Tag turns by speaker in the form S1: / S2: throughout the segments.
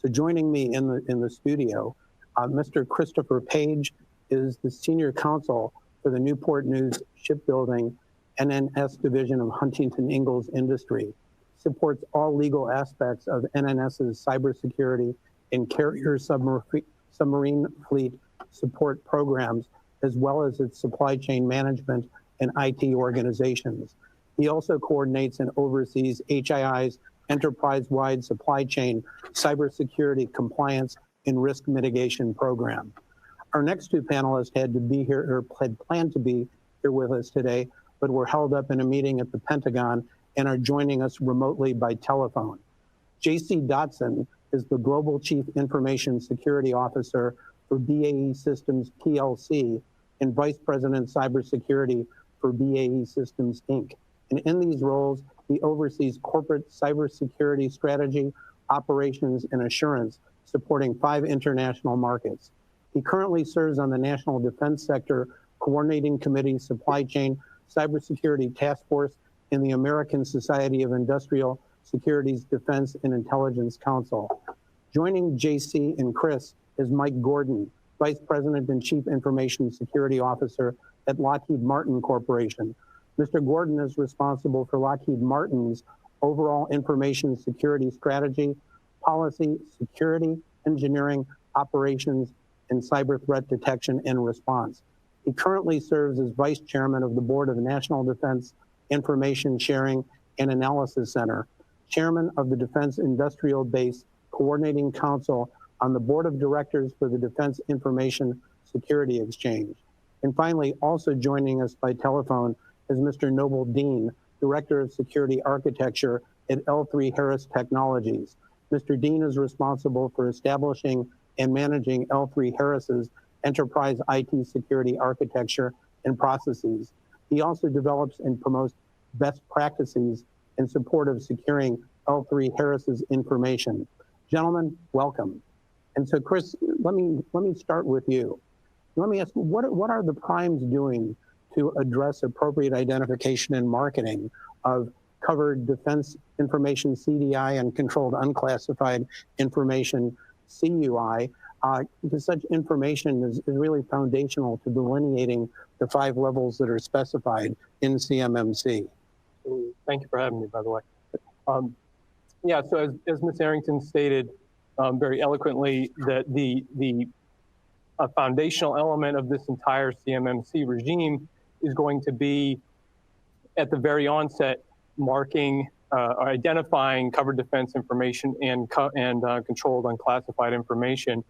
S1: So joining me in the studio, Mr. Christopher Page is the Senior Counsel for the Newport News Shipbuilding NNS Division of Huntington Ingalls Industry. Supports all legal aspects of NNS's cybersecurity and carrier submarine fleet support programs, as well as its supply chain management and IT organizations. He also coordinates and oversees HII's enterprise-wide supply chain, cybersecurity compliance, and risk mitigation program. Our next two panelists had planned to be here with us today, but were held up in a meeting at the Pentagon and are joining us remotely by telephone. J.C. Dodson is the Global Chief Information Security Officer for BAE Systems PLC and Vice President Cybersecurity for BAE Systems Inc. And in these roles, he oversees corporate cybersecurity strategy, operations, and assurance, supporting 5 international markets. He currently serves on the National Defense Sector Coordinating Committee, Supply Chain, Cybersecurity Task Force, in the American Society of Industrial Securities, Defense, and Intelligence Council. Joining JC and Chris is Mike Gordon, Vice President and Chief Information Security Officer at Lockheed Martin Corporation. Mr. Gordon is responsible for Lockheed Martin's overall information security strategy, policy, security, engineering, operations, and cyber threat detection and response. He currently serves as Vice Chairman of the Board of National Defense Information Sharing and Analysis Center, Chairman of the Defense Industrial Base Coordinating Council on the Board of Directors for the Defense Information Security Exchange. And finally, also joining us by telephone is Mr. Noble Dean, Director of Security Architecture at L3 Harris Technologies. Mr. Dean is responsible for establishing and managing L3 Harris's enterprise IT security architecture and processes. He also develops and promotes best practices in support of securing L3 Harris's information. Gentlemen, welcome. And so, Chris, let me start with you. Let me ask, what are the primes doing to address appropriate identification and marketing of covered defense information, CDI, and controlled unclassified information, CUI? Because such information is really foundational to delineating the 5 levels that are specified in CMMC.
S2: Thank you for having me, by the way. Yeah, so as Ms. Arrington stated very eloquently, that the foundational element of this entire CMMC regime is going to be, at the very onset, marking or identifying covered defense information and controlled unclassified information,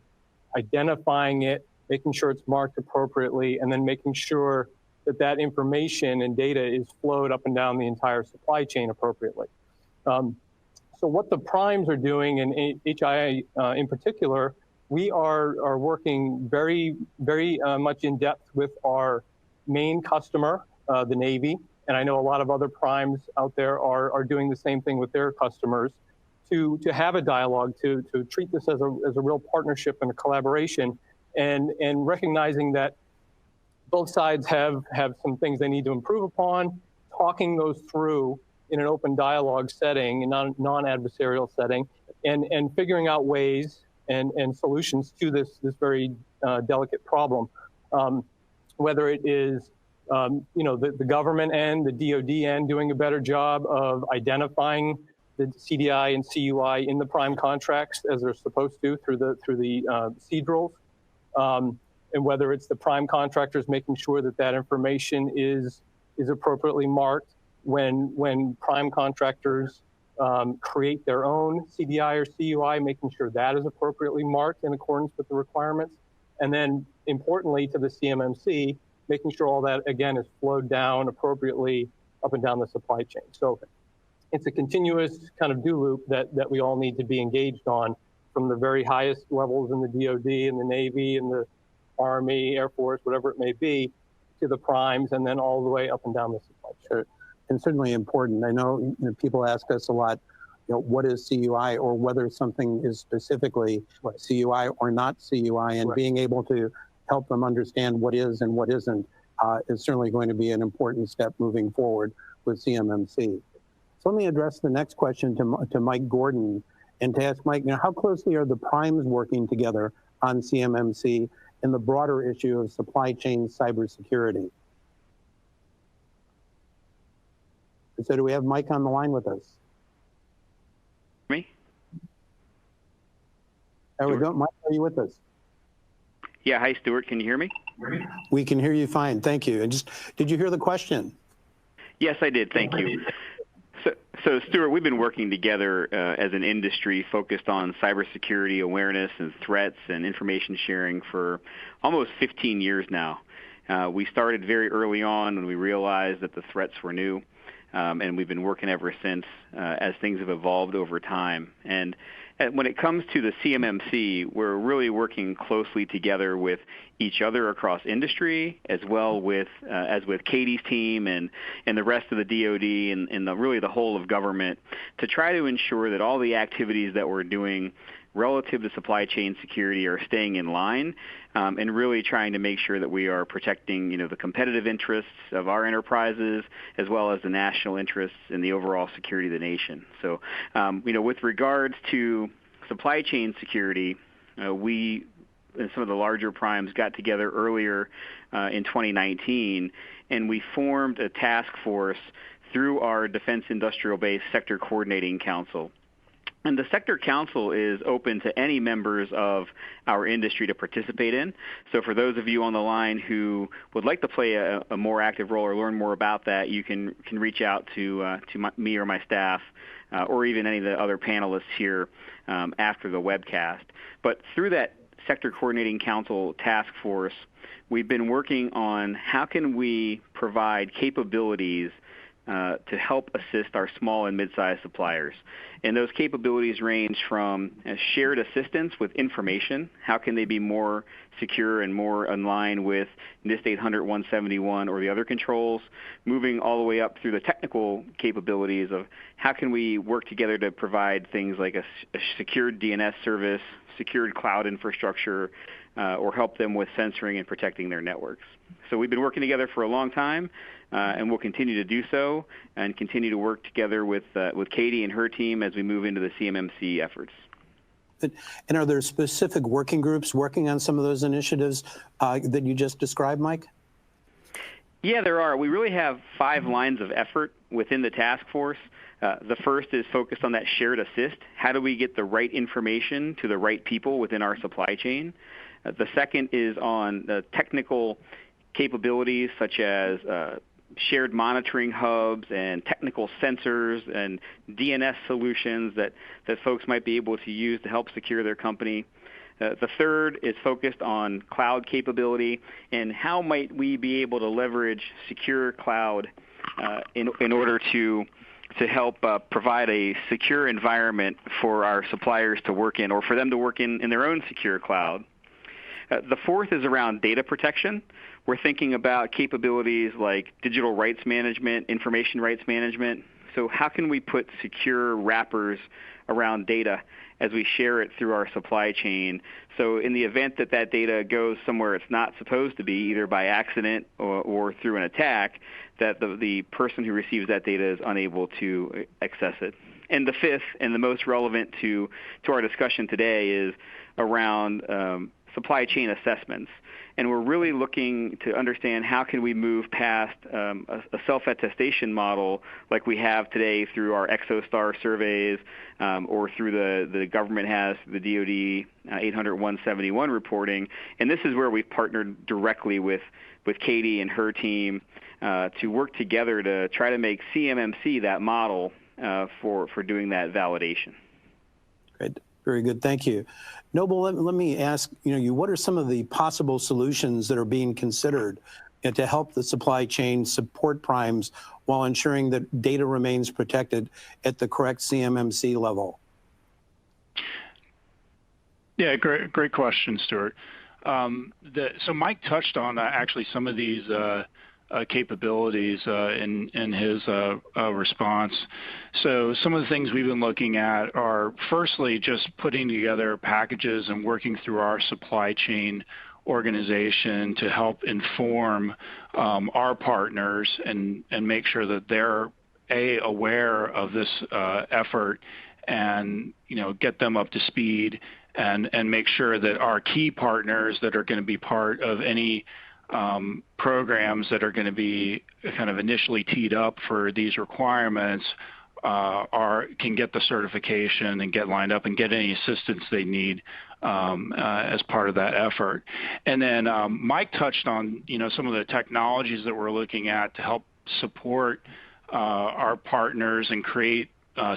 S2: identifying it, making sure it's marked appropriately, and then making sure that that information and data is flowed up and down the entire supply chain appropriately. So what the primes are doing, and HII in particular, we are working very, very much in depth with our main customer, the Navy, and I know a lot of other primes out there are doing the same thing with their customers, to have a dialogue, to treat this as a real partnership and a collaboration, and recognizing that both sides have some things they need to improve upon, talking those through in an open dialogue setting, a non-adversarial setting, and figuring out ways and solutions to this very delicate problem. Whether it is the government end, the DoD end, doing a better job of identifying the CDI and CUI in the prime contracts as they're supposed to through the seed rules, and whether it's the prime contractors making sure that that information is appropriately marked when prime contractors create their own CDI or CUI, making sure that is appropriately marked in accordance with the requirements, and then importantly to the CMMC, making sure all that again is flowed down appropriately up and down the supply chain. So it's a continuous kind of do loop that we all need to be engaged on, from the very highest levels in the DoD and the Navy and the Army, Air Force, whatever it may be, to the primes, and then all the way up and down the supply chain.
S1: Sure. And certainly important. I know, people ask us a lot, what is CUI, or whether something is specifically CUI or not CUI, and being able to help them understand what is and what isn't is certainly going to be an important step moving forward with CMMC. So let me address the next question to Mike Gordon. and to ask Mike, how closely are the primes working together on CMMC and the broader issue of supply chain cybersecurity? So do we have Mike on the line with us?
S3: Me?
S1: There we go. Mike, are you with us?
S3: Yeah. Hi, Stuart. Can you hear me?
S1: We can hear you fine. Thank you. And did you hear the question?
S3: Yes, I did. Thank you. So Stuart, we've been working together as an industry focused on cybersecurity awareness and threats and information sharing for almost 15 years now. We started very early on when we realized that the threats were new, and we've been working ever since as things have evolved over time. And when it comes to the CMMC, we're really working closely together with each other across industry, as well as with Katie's team and the rest of the DoD and really the whole of government, to try to ensure that all the activities that we're doing relative to supply chain security are staying in line, and really trying to make sure that we are protecting, the competitive interests of our enterprises, as well as the national interests in the overall security of the nation. So, with regards to supply chain security, we and some of the larger primes got together earlier in 2019, and we formed a task force through our Defense Industrial Base Sector Coordinating Council. And the Sector Council is open to any members of our industry to participate in. So for those of you on the line who would like to play a more active role or learn more about that, you can reach out to me or my staff, or even any of the other panelists here after the webcast. But through that Sector Coordinating Council task force, we've been working on how can we provide capabilities to help assist our small and mid-sized suppliers. And those capabilities range from shared assistance with information. How can they be more secure and more in line with NIST 800-171 or the other controls, moving all the way up through the technical capabilities of how can we work together to provide things like a secured DNS service, secured cloud infrastructure, or help them with censoring and protecting their networks. So we've been working together for a long time, and we'll continue to do so and continue to work together with Katie and her team as we move into the CMMC efforts.
S1: And are there specific working groups working on some of those initiatives that you just described, Mike?
S3: Yeah, there are. We really have 5 lines of effort within the task force. The first is focused on that shared assist. How do we get the right information to the right people within our supply chain? The second is on the technical capabilities such as shared monitoring hubs and technical sensors and DNS solutions that folks might be able to use to help secure their company. The third is focused on cloud capability and how might we be able to leverage secure cloud in order to help provide a secure environment for our suppliers to work in or for them to work in their own secure cloud. The fourth is around data protection. We're thinking about capabilities like digital rights management, information rights management. So how can we put secure wrappers around data as we share it through our supply chain? So in the event that that data goes somewhere it's not supposed to be, either by accident or through an attack, that the person who receives that data is unable to access it. And the fifth and the most relevant to our discussion today is around supply chain assessments. And we're really looking to understand how can we move past a self-attestation model like we have today through our Exostar surveys or through the government has the DoD 800-171 reporting. And this is where we've partnered directly with Katie and her team to work together to try to make CMMC that model for doing that validation.
S1: Great. Very good. Thank you. Noble, let me ask what are some of the possible solutions that are being considered to help the supply chain support primes while ensuring that data remains protected at the correct CMMC level?
S4: Yeah, great question, Stuart. So Mike touched on actually some of these capabilities in his response. So some of the things we've been looking at are firstly just putting together packages and working through our supply chain organization to help inform our partners and make sure that they're aware of this effort and get them up to speed and make sure that our key partners that are going to be part of any programs that are going to be kind of initially teed up for these requirements can get the certification and get lined up and get any assistance they need as part of that effort. And then Mike touched on some of the technologies that we're looking at to help support our partners and create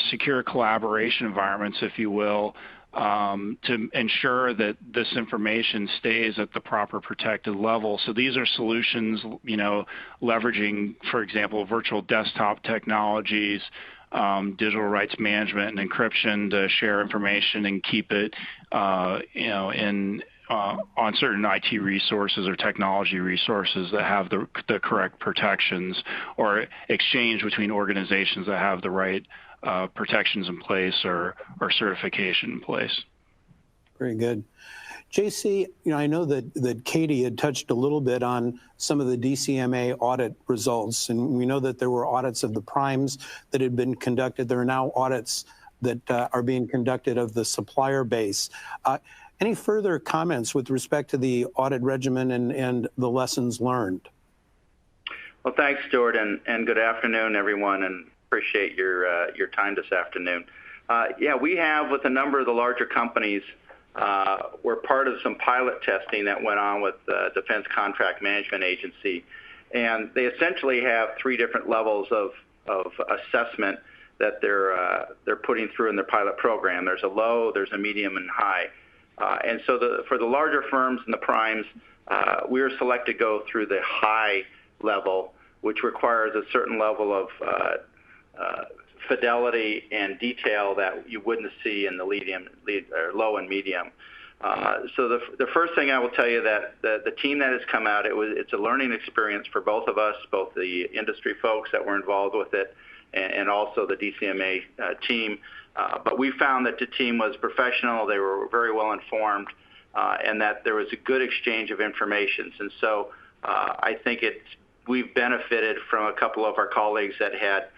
S4: secure collaboration environments, if you will, to ensure that this information stays at the proper protected level. So these are solutions, leveraging, for example, virtual desktop technologies, digital rights management and encryption to share information and keep it, on certain IT resources or technology resources that have the correct protections, or exchange between organizations that have the right protections in place or certification in place.
S1: Very good. JC, I know that Katie had touched a little bit on some of the DCMA audit results, and we know that there were audits of the primes that had been conducted. There are now audits that are being conducted of the supplier base. Any further comments with respect to the audit regimen and the lessons learned?
S5: Well, thanks, Stuart, and good afternoon, everyone, and appreciate your time this afternoon. Yeah, we have, with a number of the larger companies, we're part of some pilot testing that went on with the Defense Contract Management Agency, and they essentially have 3 different levels of assessment that they're putting through in their pilot program. There's a low, there's a medium, and high. And so for the larger firms and the primes, we were selected to go through the high level, which requires a certain level of fidelity and detail that you wouldn't see in the low and medium. So the first thing I will tell you that the team that has come out, it's a learning experience for both of us, both the industry folks that were involved with it and also the DCMA team. But we found that the team was professional, they were very well informed, and that there was a good exchange of information. And so I think we've benefited from a couple of our colleagues that had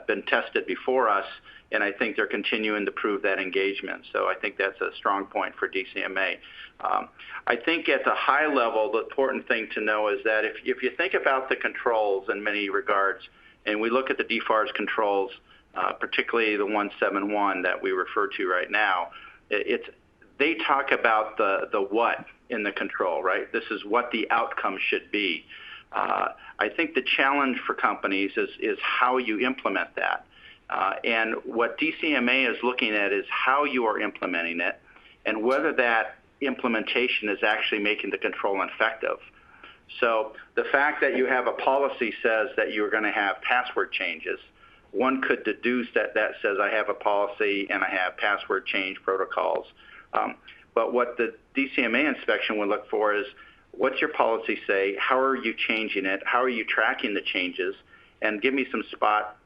S5: been tested before us, and I think they're continuing to prove that engagement. So I think that's a strong point for DCMA. I think at the high level, the important thing to know is that if you think about the controls in many regards, and we look at the DFARS controls, particularly the 171 that we refer to right now, they talk about the what in the control, right? This is what the outcome should be. I think the challenge for companies is how you implement that. And what DCMA is looking at is how you are implementing it and whether that implementation is actually making the control effective. So the fact that you have a policy says that you're going to have password changes, one could deduce that says I have a policy and I have password change protocols. But what the DCMA inspection would look for is, what's your policy say? How are you changing it? How are you tracking the changes? And give me some spot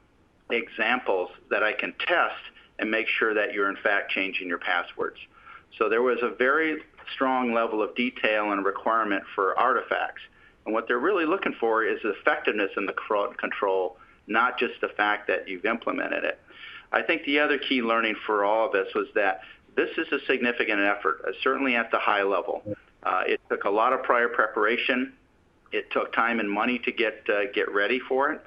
S5: examples that I can test and make sure that you're in fact changing your passwords. So there was a very strong level of detail and requirement for artifacts. And what they're really looking for is effectiveness in the control, not just the fact that you've implemented it. I think the other key learning for all of us was that this is a significant effort, certainly at the high level. It took a lot of prior preparation. It took time and money to get ready for it.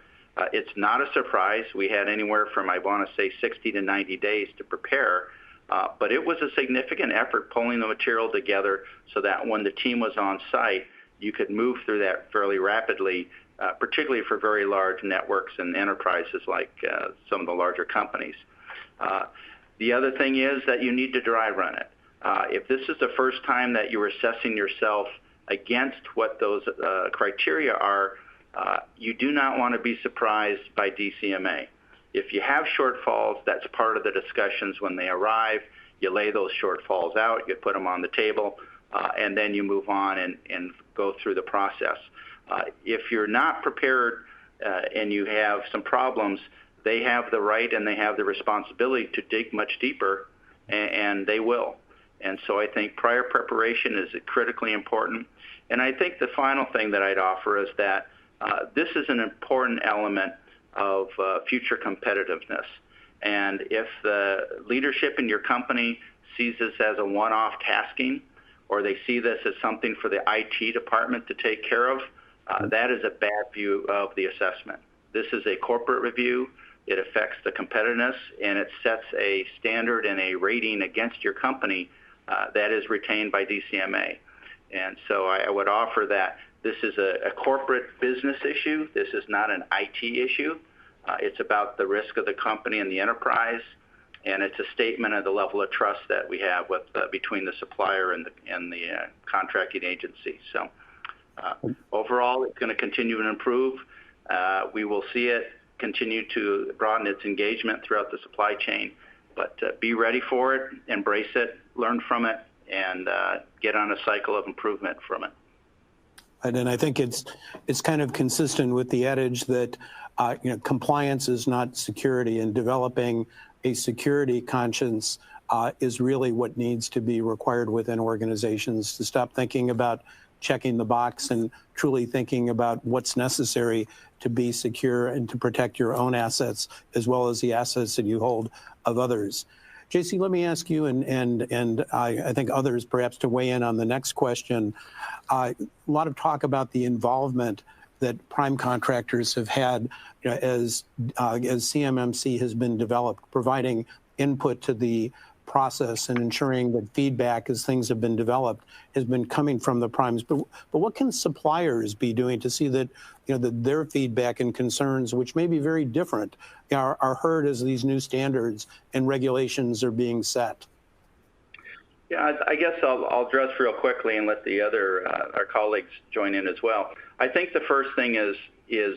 S5: It's not a surprise. We had anywhere from, I want to say, 60 to 90 days to prepare. But it was a significant effort pulling the material together so that when the team was on site, you could move through that fairly rapidly, particularly for very large networks and enterprises like some of the larger companies. The other thing is that you need to dry run it. If this is the first time that you're assessing yourself against what those criteria are, you do not want to be surprised by DCMA. If you have shortfalls, that's part of the discussions when they arrive. You lay those shortfalls out, you put them on the table, and then you move on and go through the process. If you're not prepared and you have some problems, they have the right and they have the responsibility to dig much deeper, and they will. And so I think prior preparation is critically important. And I think the final thing that I'd offer is that this is an important element of future competitiveness. And if the leadership in your company sees this as a one-off tasking, or they see this as something for the IT department to take care of, that is a bad view of the assessment. This is a corporate review. It affects the competitiveness, and it sets a standard and a rating against your company that is retained by DCMA. And so I would offer that this is a corporate business issue. This is not an IT issue. It's about the risk of the company and the enterprise, and it's a statement of the level of trust that we have with between the supplier and the contracting agency. So overall, it's going to continue to improve. We will see it continue to broaden its engagement throughout the supply chain, but be ready for it, embrace it, learn from it, and get on a cycle of improvement from it.
S1: And I think it's kind of consistent with the adage that compliance is not security, and developing a security conscience is really what needs to be required within organizations, to stop thinking about checking the box and truly thinking about what's necessary to be secure and to protect your own assets as well as the assets that you hold of others. JC, let me ask you, and I think others perhaps to weigh in on the next question. A lot of talk about the involvement that prime contractors have had as CMMC has been developed, providing input to the process and ensuring that feedback as things have been developed has been coming from the primes. But what can suppliers be doing to see that that their feedback and concerns, which may be very different, are heard as these new standards and regulations are being set?
S5: Yeah, I guess I'll address real quickly and let the other our colleagues join in as well. I think the first thing is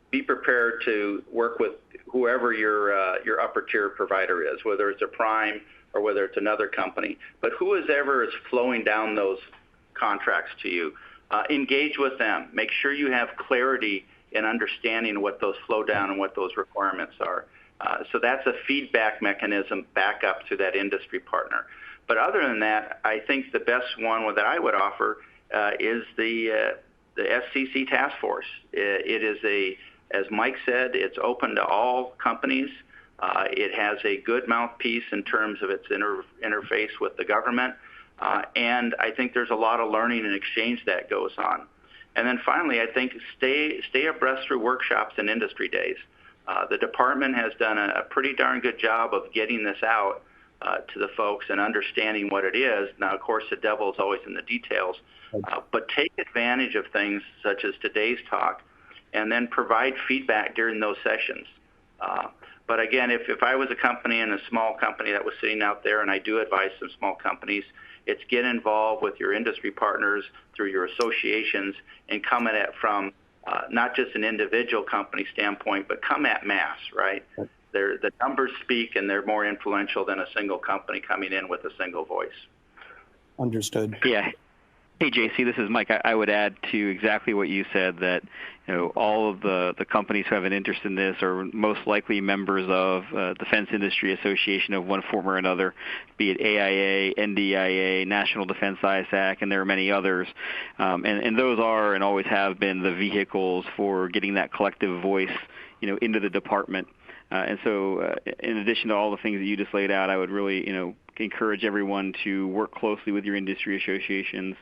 S5: be prepared to work with whoever your upper tier provider is, whether it's a prime or whether it's another company. But whoever is flowing down those contracts to you, engage with them. Make sure you have clarity in understanding what those flow down and what those requirements are. So that's a feedback mechanism back up to that industry partner. But other than that, I think the best one that I would offer is the SCC task force. It is as Mike said, it's open to all companies. It has a good mouthpiece in terms of its interface with the government. And I think there's a lot of learning and exchange that goes on. And then finally, I think stay abreast through workshops and industry days. The department has done a pretty darn good job of getting this out to the folks and understanding what it is. Now, of course, the devil is always in the details, but take advantage of things such as today's talk and then provide feedback during those sessions. But again, if I was a company and a small company that was sitting out there, and I do advise some small companies, it's get involved with your industry partners through your associations and come at it from not just an individual company standpoint, but come at mass, right? The numbers speak, and they're more influential than a single company coming in with a single voice.
S1: Understood.
S3: Yeah. Hey, JC, this is Mike. I would add to exactly what you said that all of the companies who have an interest in this are most likely members of Defense Industry Association of one form or another, be it AIA, NDIA, National Defense ISAC, and there are many others. And those are and always have been the vehicles for getting that collective voice into the department. And so in addition to all the things that you just laid out, I would really encourage everyone to work closely with your industry associations,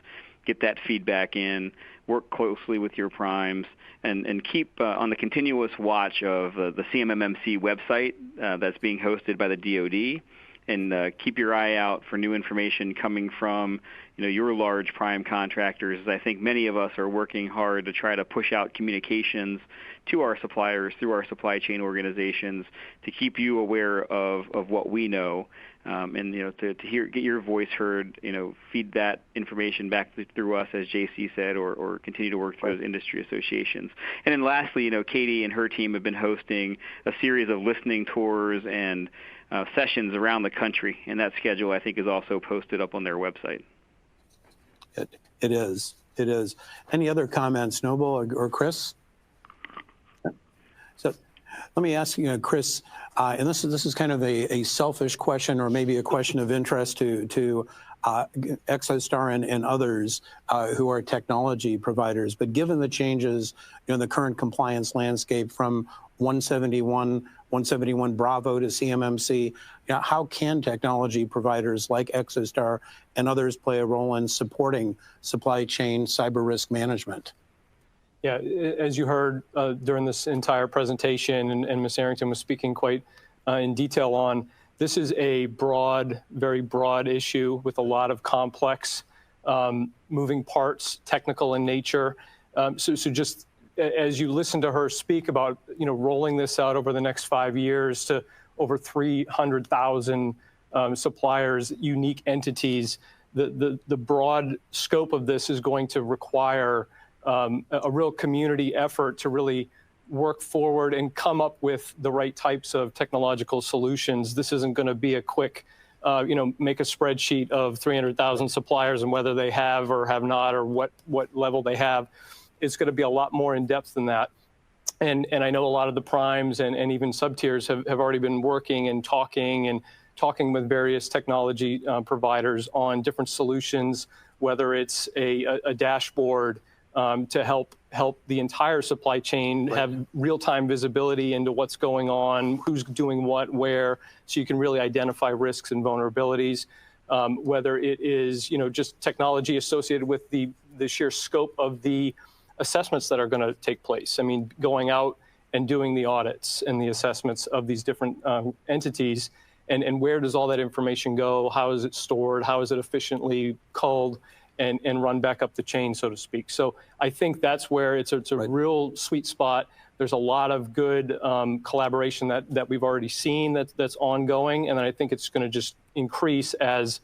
S3: get that feedback in, work closely with your primes, and keep on the continuous watch of the CMMC website that's being hosted by the DoD, and keep your eye out for new information coming from your large prime contractors. I think many of us are working hard to try to push out communications to our suppliers through our supply chain organizations to keep you aware of what we know, and to get your voice heard, feed that information back through us, as JC said, or continue to work through those industry associations. And then lastly, Katie and her team have been hosting a series of listening tours and sessions around the country, and that schedule I think is also posted up on their website.
S1: It is. Any other comments, Noble or Chris? So let me ask you, Chris, and this is kind of a selfish question, or maybe a question of interest to Exostar and others who are technology providers. But given the changes in the current compliance landscape from 171 171 Bravo to CMMC. How can technology providers like Exostar and others play a role in supporting supply chain cyber risk management?
S2: Yeah, as you heard during this entire presentation, and Ms. Arrington was speaking quite in detail on, this is a broad, very broad issue with a lot of complex moving parts, technical in nature. So just as you listen to her speak about, rolling this out over the next 5 years to over 300,000 suppliers, unique entities, the broad scope of this is going to require a real community effort to really work forward and come up with the right types of technological solutions. This isn't going to be a quick, make a spreadsheet of 300,000 suppliers and whether they have or have not or what level they have. It's going to be a lot more in depth than that. And I know a lot of the primes and even sub-tiers have already been working and talking with various technology providers on different solutions, whether it's a dashboard to help the entire supply chain have real-time visibility into what's going on, who's doing what, where, so you can really identify risks and vulnerabilities. Whether it is just technology associated with the sheer scope of the assessments that are going to take place. I mean, going out and doing the audits and the assessments of these different entities, and where does all that information go? How is it stored? How is it efficiently culled and run back up the chain, so to speak? So I think that's where it's a real sweet spot. There's a lot of good collaboration that we've already seen that's ongoing, and I think it's going to just increase as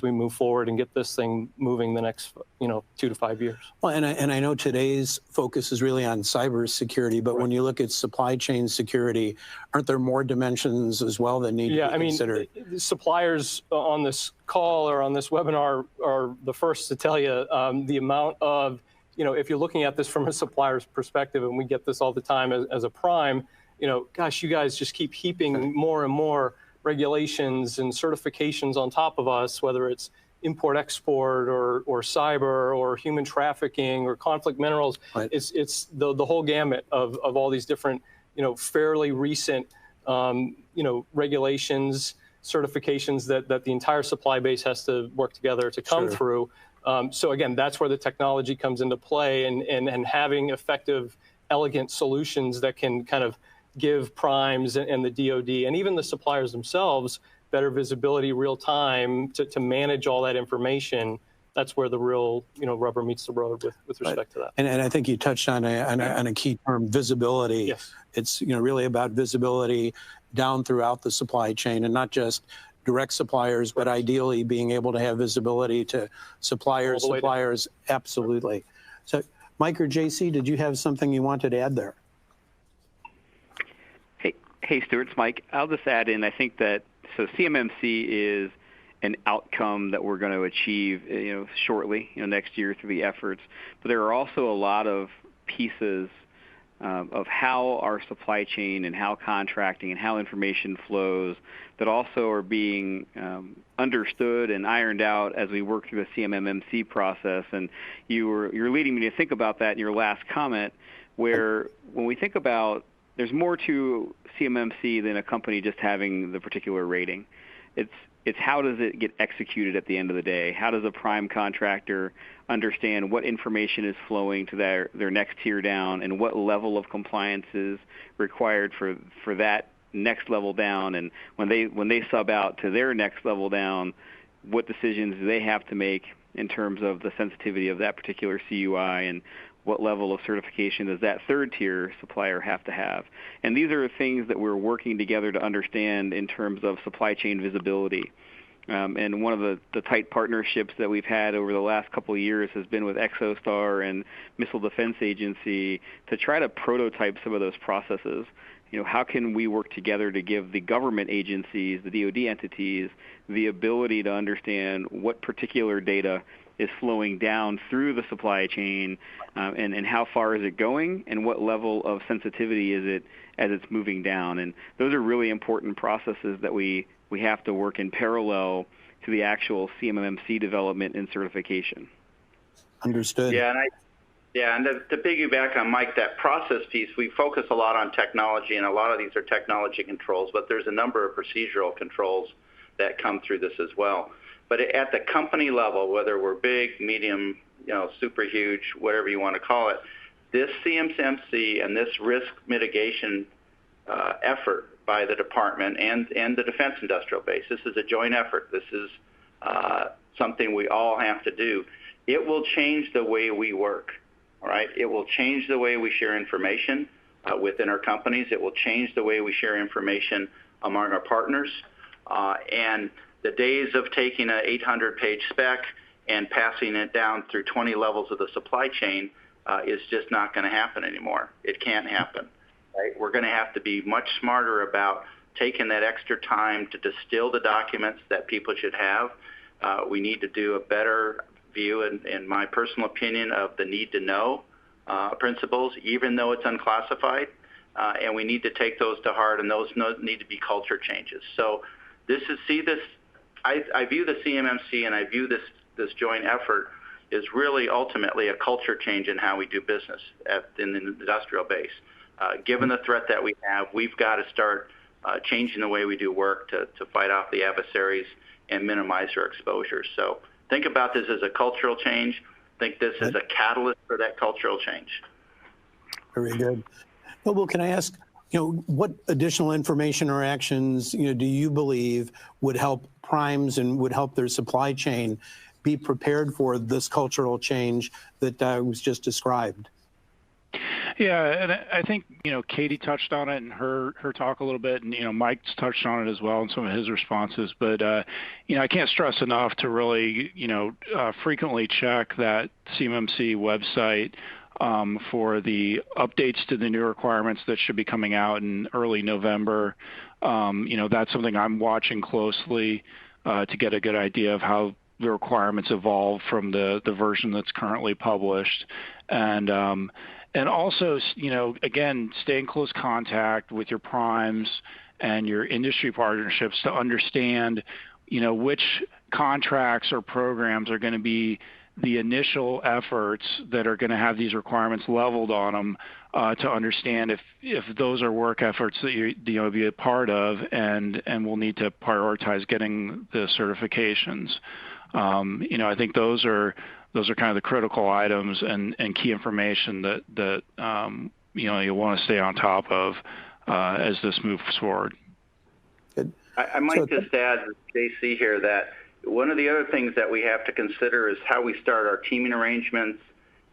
S2: we move forward and get this thing moving the next 2 to 5 years.
S1: Well, and I know today's focus is really on cybersecurity, but when you look at supply chain security, aren't there more dimensions as well that need to be considered?
S2: Suppliers on this call or on this webinar are the first to tell you the amount of, if you're looking at this from a supplier's perspective, and we get this all the time as a prime, gosh, you guys just keep heaping more and more regulations and certifications on top of us, whether it's import-export or cyber or human trafficking or conflict minerals. It's the whole gamut of all these different, fairly recent, regulations, certifications that the entire supply base has to work together to come through. So again, that's where the technology comes into play, and having effective, elegant solutions that can kind of give primes and the DoD and even the suppliers themselves better visibility real time to manage all that information. That's where the real rubber meets the road with respect to that.
S1: And I think you touched on a key term, visibility.
S2: Yes.
S1: It's really about visibility down throughout the supply chain, and not just direct suppliers, but ideally being able to have visibility to suppliers. Absolutely. So Mike or JC, did you have something you wanted to add there?
S3: Hey, Stuart, it's Mike. I'll just add in, I think that, CMMC is an outcome that we're going to achieve, shortly, next year through the efforts. But there are also a lot of pieces of how our supply chain and how contracting and how information flows that also are being understood and ironed out as we work through the CMMC process. And you're leading me to think about that in your last comment, where when we think about there's more to CMMC than a company just having the particular rating. It's how does it get executed at the end of the day? How does a prime contractor understand what information is flowing to their next tier down, and what level of compliance is required for that next level down? And when they sub out to their next level down, what decisions do they have to make in terms of the sensitivity of that particular CUI, and what level of certification does that third tier supplier have to have? And these are things that we're working together to understand in terms of supply chain visibility. And one of the tight partnerships that we've had over the last couple of years has been with Exostar and Missile Defense Agency to try to prototype some of those processes. How can we work together to give the government agencies, the DoD entities, the ability to understand what particular data is flowing down through the supply chain, and how far is it going, and what level of sensitivity is it as it's moving down? And those are really important processes that we have to work in parallel to the actual CMMC development and certification.
S1: Understood.
S5: Yeah, Yeah, and to piggyback on Mike, that process piece, we focus a lot on technology, and a lot of these are technology controls, but there's a number of procedural controls that come through this as well. But at the company level, whether we're big, medium, super huge, whatever you want to call it, this CMMC and this risk mitigation effort by the department and the defense industrial base, this is a joint effort. This is something we all have to do. It will change the way we work. All right. It will change the way we share information within our companies. It will change the way we share information among our partners. And the days of taking an 800-page spec and passing it down through 20 levels of the supply chain is just not going to happen anymore. It can't happen. Right? We're going to have to be much smarter about taking that extra time to distill the documents that people should have. We need to do a better view, in my personal opinion, of the need to know principles, even though it's unclassified, and we need to take those to heart, and those need to be culture changes. So I view the CMMC and I view this joint effort is really ultimately a culture change in how we do business in the industrial base. Given the threat that we have, we've got to start changing the way we do work to fight off the adversaries and minimize our exposure. So think about this as a cultural change. Think this as a catalyst for that cultural change.
S1: Very good. Well, can I ask, what additional information or actions, do you believe would help primes and would help their supply chain be prepared for this cultural change that was just described?
S4: Yeah, and I think, Katie touched on it in her talk a little bit, and, Mike's touched on it as well in some of his responses. But, I can't stress enough to really, frequently check that CMMC website for the updates to the new requirements that should be coming out in early November. That's something I'm watching closely to get a good idea of how the requirements evolve from the version that's currently published. And also, again, stay in close contact with your primes and your industry partnerships to understand, which contracts or programs are going to be the initial efforts that are going to have these requirements leveled on them to understand if those are work efforts that you'll be a part of and we'll need to prioritize getting the certifications. I think those are kind of the critical items and key information that you want to stay on top of as this moves forward.
S5: Good. I might just add, JC here, that one of the other things that we have to consider is how we start our teaming arrangements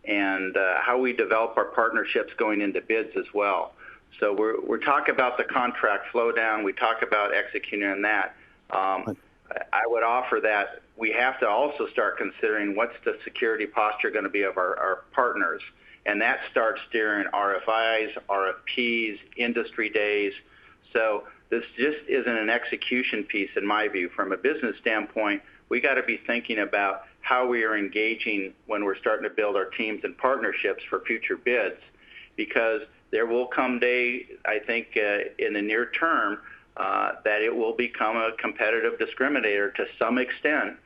S5: and how we develop our partnerships going into bids as well. So we're talking about the contract flow down. We talk about executing on that. I would offer that we have to also start considering what's the security posture going to be of our partners. And that starts during RFIs, RFPs, industry days. So this just isn't an execution piece in my view. From a business standpoint, we got to be thinking about how we are engaging when we're starting to build our teams and partnerships for future bids, because there will come day, I think, in the near term, that it will become a competitive discriminator to some extent.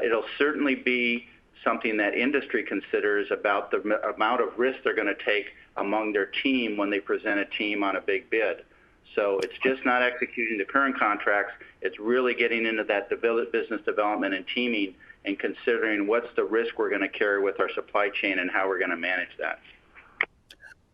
S5: It'll certainly be something that industry considers about the amount of risk they're going to take among their team when they present a team on a big bid. So it's just not executing the current contracts. It's really getting into that business development and teaming and considering what's the risk we're going to carry with our supply chain and how we're going to manage that.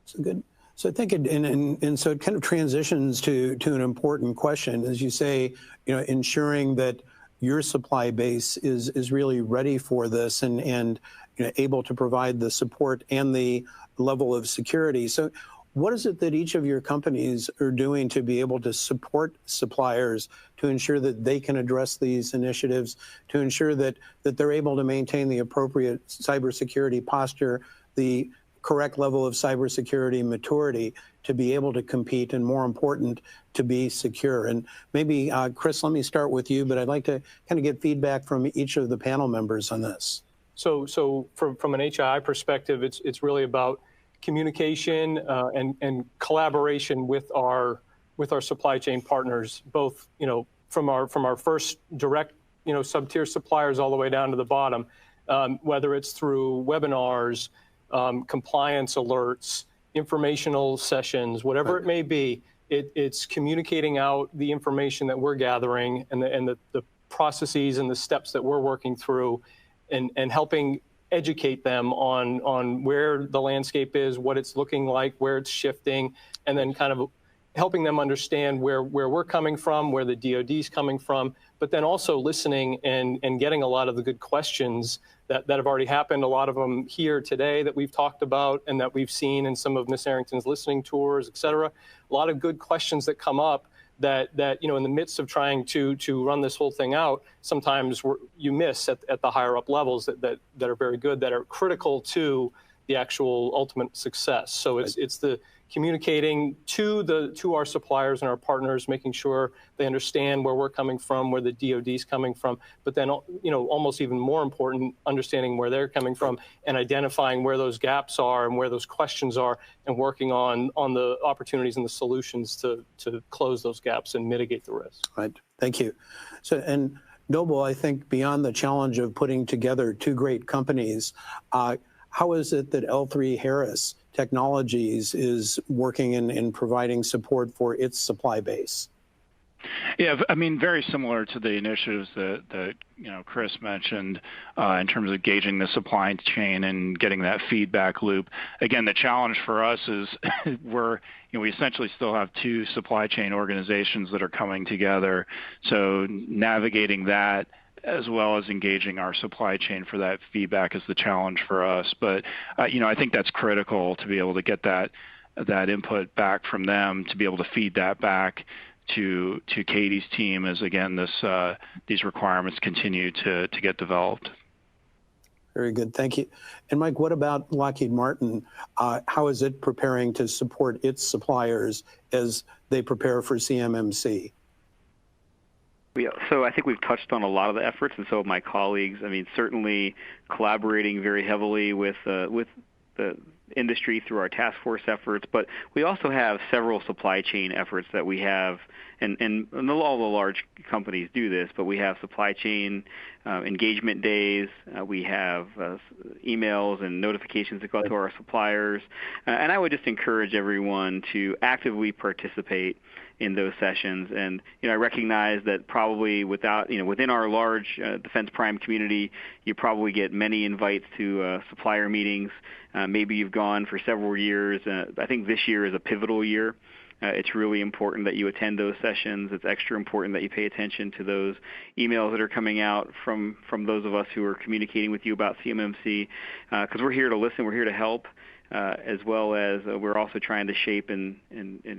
S1: So good. So I think so it kind of transitions to an important question, as you say, ensuring that your supply base is really ready for this and able to provide the support and the level of security. So what is it that each of your companies are doing to be able to support suppliers to ensure that they can address these initiatives, to ensure that they're able to maintain the appropriate cybersecurity posture, the correct level of cybersecurity maturity to be able to compete, and more important, to be secure? And maybe, Chris, let me start with you, but I'd like to kind of get feedback from each of the panel members on this.
S2: So from an HII perspective, it's really about communication and collaboration with our supply chain partners, both from our first direct sub-tier suppliers all the way down to the bottom, whether it's through webinars, compliance alerts, informational sessions, whatever it may be. It's communicating out the information that we're gathering and the processes and the steps that we're working through, and helping educate them on where the landscape is, what it's looking like, where it's shifting, and then kind of helping them understand where we're coming from, where the DoD's coming from, but then also listening and getting a lot of the good questions that have already happened, a lot of them here today that we've talked about and that we've seen in some of Miss Arrington's listening tours, et cetera. A lot of good questions that come up that in the midst of trying to run this whole thing out, sometimes you miss at the higher up levels that are very good, that are critical to the actual ultimate success. So it's the communicating to our suppliers and our partners, making sure they understand where we're coming from, where the DoD's coming from, but then almost even more important, understanding where they're coming from and identifying where those gaps are and where those questions are, and working on the opportunities and the solutions to close those gaps and mitigate the risk.
S1: Right. Thank you. So, and Noble, I think beyond the challenge of putting together two great companies, how is it that L3Harris Technologies is working in providing support for its supply base?
S4: Yeah, I mean, very similar to the initiatives that Chris mentioned in terms of gauging the supply chain and getting that feedback loop. Again, the challenge for us is we essentially still have two supply chain organizations that are coming together. So navigating that, as well as engaging our supply chain for that feedback, is the challenge for us. But I think that's critical to be able to get that input back from them, to be able to feed that back to Katie's team as, again, these requirements continue to get developed.
S1: Very good, thank you. And Mike, what about Lockheed Martin? How is it preparing to support its suppliers as they prepare for CMMC?
S3: Yeah, so I think we've touched on a lot of the efforts, and so have my colleagues. I mean, certainly collaborating very heavily with the industry through our task force efforts, but we also have several supply chain efforts that we have, and all the large companies do this, but we have supply chain engagement days, we have emails and notifications that go to our suppliers, and I would just encourage everyone to actively participate in those sessions. And I recognize that probably within our large defense prime community, you probably get many invites to supplier meetings. Maybe you've gone for several years. I think this year is a pivotal year. It's really important that you attend those sessions. It's extra important that you pay attention to those emails that are coming out from those of us who are communicating with you about CMMC, because we're here to listen, we're here to help, as well as we're also trying to shape and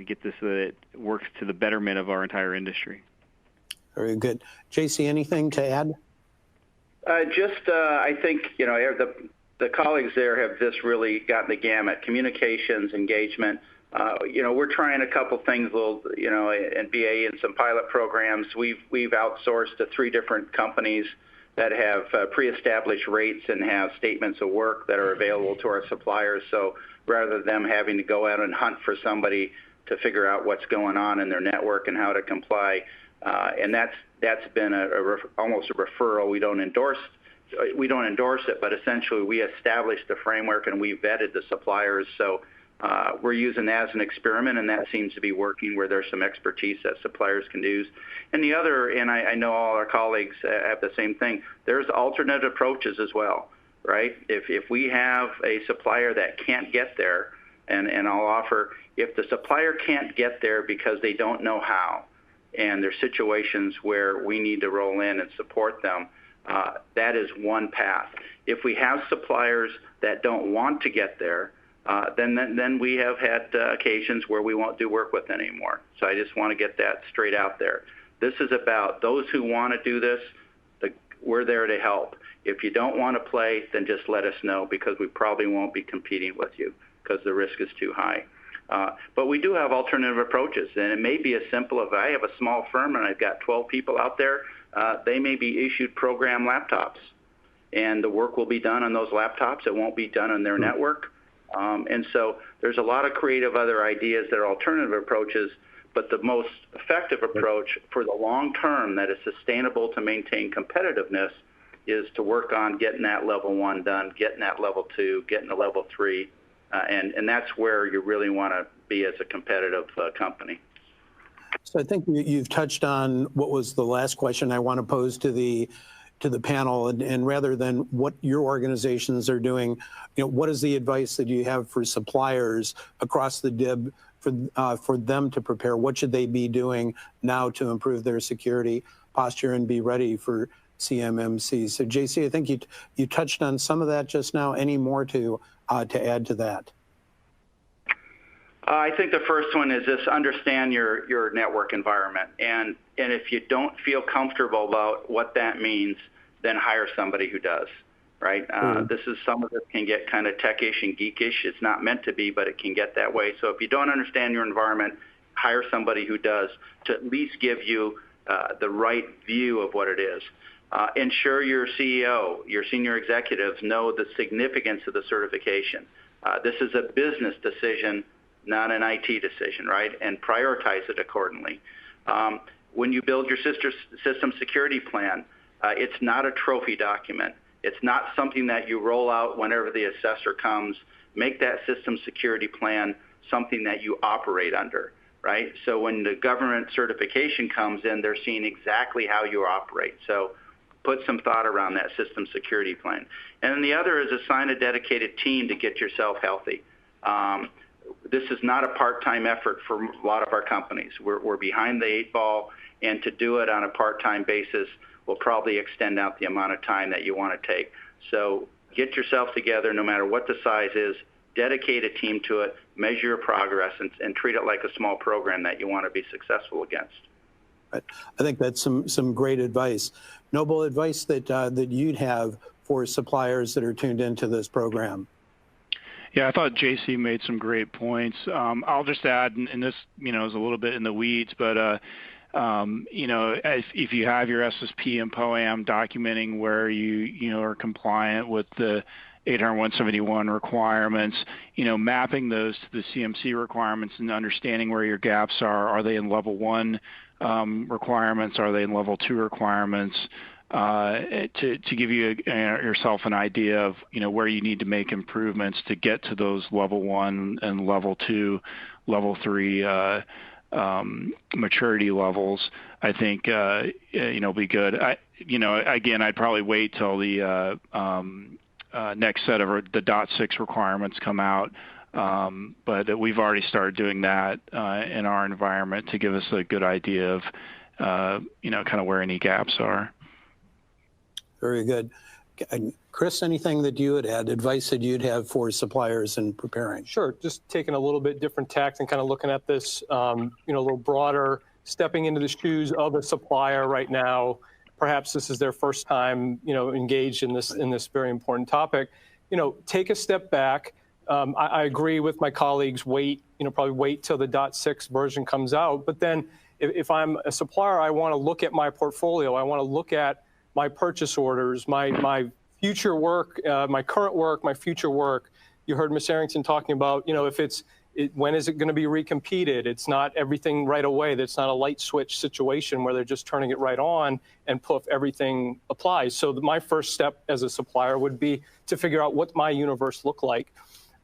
S3: get this so that it works to the betterment of our entire industry.
S1: Very good. JC, anything to add?
S5: I think, the colleagues there have just really gotten the gamut: communications, engagement. We're trying a couple things, in BAE and some pilot programs. We've outsourced to 3 different companies that have pre-established rates and have statements of work that are available to our suppliers. So rather than them having to go out and hunt for somebody to figure out what's going on in their network and how to comply, and that's been almost a referral. We don't endorse it, but essentially we established the framework and we vetted the suppliers. So we're using that as an experiment, and that seems to be working, where there's some expertise that suppliers can use. And the other, and I know all our colleagues have the same thing, there's alternate approaches as well, right? If we have a supplier that can't get there, and I'll offer, if the supplier can't get there because they don't know how, and there's situations where we need to roll in and support them, that is one path. If we have suppliers that don't want to get there, then we have had occasions where we won't do work with anymore. So I just want to get that straight out there. This is about those who want to do this. We're there to help. If you don't want to play, then just let us know, because we probably won't be competing with you because the risk is too high. But we do have alternative approaches, and it may be as simple as, I have a small firm and I've got 12 people out there. They may be issued program laptops, and the work will be done on those laptops. It won't be done on their network. And so there's a lot of creative other ideas that are alternative approaches, but the most effective approach for the long term that is sustainable to maintain competitiveness is to work on getting that level 1 done, getting that level 2, getting to level 3, and that's where you really want to be as a competitive company.
S1: So I think you've touched on what was the last question I want to pose to the panel, and rather than what your organizations are doing, what is the advice that you have for suppliers across the DIB for them to prepare? What should they be doing now to improve their security posture and be ready for CMMC? So JC, I think you touched on some of that just now. Any more to add to that?
S5: I think the first one is just understand your network environment, and if you don't feel comfortable about what that means, then hire somebody who does, right? This is, some of it can get kind of techish and geekish. It's not meant to be, but it can get that way. So if you don't understand your environment, hire somebody who does, to at least give you the right view of what it is. Ensure your CEO, your senior executives know the significance of the certification. This is a business decision, not an IT decision, right? And prioritize it accordingly. When you build your system security plan, it's not a trophy document. It's not something that you roll out whenever the assessor comes. Make that system security plan something that you operate under, right? So when the government certification comes in, they're seeing exactly how you operate. So put some thought around that system security plan. And then the other is assign a dedicated team to get yourself healthy. This is not a part-time effort for a lot of our companies. We're behind the 8 ball, and to do it on a part-time basis will probably extend out the amount of time that you want to take. So get yourself together, no matter what the size is, dedicate a team to it, measure your progress, and treat it like a small program that you want to be successful against.
S1: I think that's some great advice. Noble advice that you'd have for suppliers that are tuned into this program.
S4: Yeah, I thought JC made some great points. I'll just add, and this, is a little bit in the weeds, but if you have your SSP and POAM documenting where you are compliant with the 800-171 requirements, mapping those to the CMC requirements and understanding where your gaps are. Are they in level 1 requirements? Are they in level 2 requirements? To give you yourself an idea of where you need to make improvements to get to those level 1 and level 2, level 3 maturity levels, I think be good. Again, I'd probably wait till the next set of the .6 requirements come out, but we've already started doing that in our environment to give us a good idea of kind of where any gaps are.
S1: Very good. Chris, anything that you would add, advice that you'd have for suppliers in preparing?
S2: Sure. Just taking a little bit different tact and kind of looking at this, a little broader, stepping into the shoes of a supplier right now. Perhaps this is their first time, engaged in this very important topic. Take a step back. I agree with my colleagues. Probably wait till the .6 version comes out. But then, if I'm a supplier, I want to look at my portfolio. I want to look at my purchase orders, my future work, my current work, my future work. You heard Ms. Arrington talking about, when is it going to be recompeted? It's not everything right away. That's not a light switch situation where they're just turning it right on and poof, everything applies. So my first step as a supplier would be to figure out what my universe look like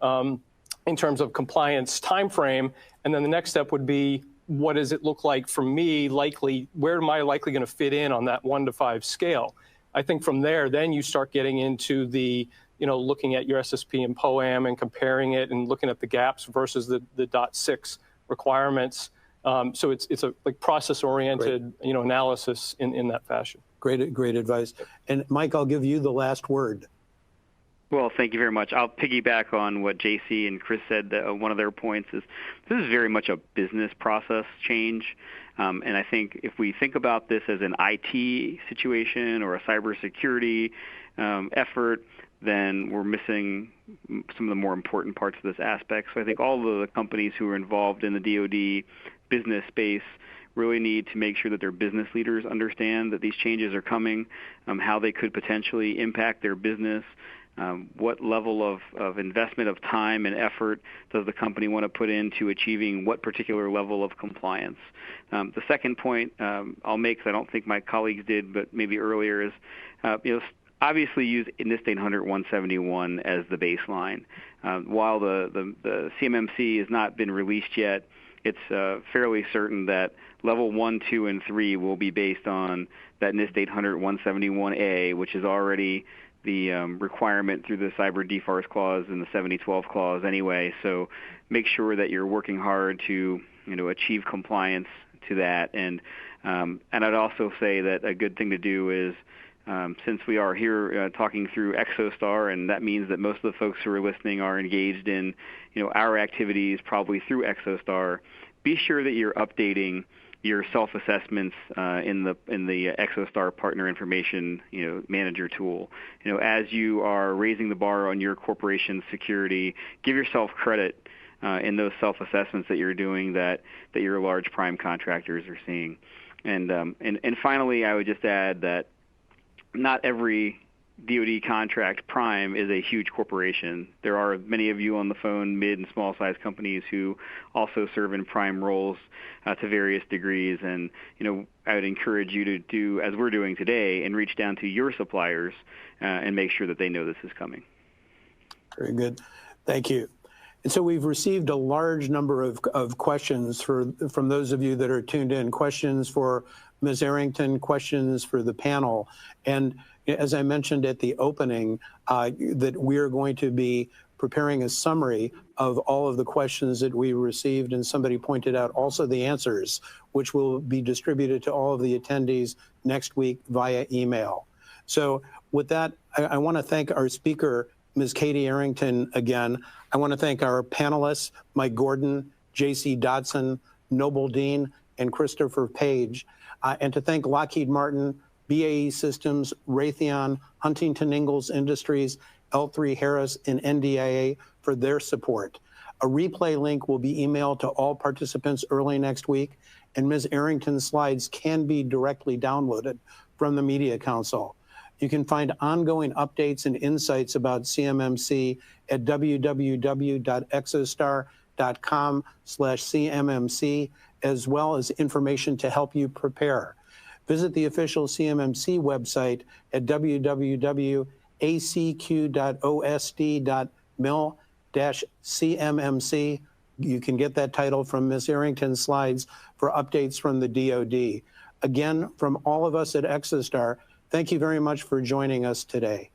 S2: in terms of compliance time frame. And then the next step would be, what does it look like for me, where am I likely going to fit in on that 1 to 5 scale? I think from there, then you start getting into the, looking at your SSP and POAM and comparing it and looking at the gaps versus the .6 requirements. So it's a process-oriented, analysis in that fashion.
S1: Great advice. And Mike, I'll give you the last word.
S3: Well, thank you very much. I'll piggyback on what JC and Chris said. One of their points is this is very much a business process change. And I think if we think about this as an IT situation or a cybersecurity effort, then we're missing some of the more important parts of this aspect. So I think all of the companies who are involved in the DoD business space really need to make sure that their business leaders understand that these changes are coming, how they could potentially impact their business. What level of investment of time and effort does the company want to put into achieving what particular level of compliance? The second point I'll make, because I don't think my colleagues did, but maybe earlier, is obviously use NIST 800-171 as the baseline. While the CMMC has not been released yet, it's fairly certain that level 1, 2, and 3 will be based on that NIST 800-171A, which is already the requirement through the Cyber DFARS clause and the 7012 clause anyway. So make sure that you're working hard to achieve compliance to that. And I'd also say that a good thing to do is, since we are here talking through Exostar, and that means that most of the folks who are listening are engaged in our activities probably through Exostar, be sure that you're updating your self-assessments in the Exostar Partner Information Manager tool. As you are raising the bar on your corporation's security, give yourself credit in those self-assessments that you're doing that your large prime contractors are seeing. And finally, I would just add that not every DoD contract prime is a huge corporation. There are many of you on the phone, mid and small size companies who also serve in prime roles to various degrees. And I would encourage you to do as we're doing today and reach down to your suppliers and make sure that they know this is coming.
S1: Very good. Thank you. And so we've received a large number of questions from those of you that are tuned in, questions for Ms. Arrington, questions for the panel. And as I mentioned at the opening, that we're going to be preparing a summary of all of the questions that we received, and somebody pointed out also the answers, which will be distributed to all of the attendees next week via email. So with that, I want to thank our speaker, Ms. Katie Arrington, again. I want to thank our panelists, Mike Gordon, J.C. Dodson, Noble Dean, and Christopher Page, and to thank Lockheed Martin, BAE Systems, Raytheon, Huntington Ingalls Industries, L3 Harris, and NDIA for their support. A replay link will be emailed to all participants early next week, and Ms. Arrington's slides can be directly downloaded from the Media Council. You can find ongoing updates and insights about CMMC at www.exostar.com/CMMC, as well as information to help you prepare. Visit the official CMMC website at www.acq.osd.mil-CMMC. You can get that title from Ms. Arrington's slides for updates from the DoD. Again, from all of us at Exostar, thank you very much for joining us today.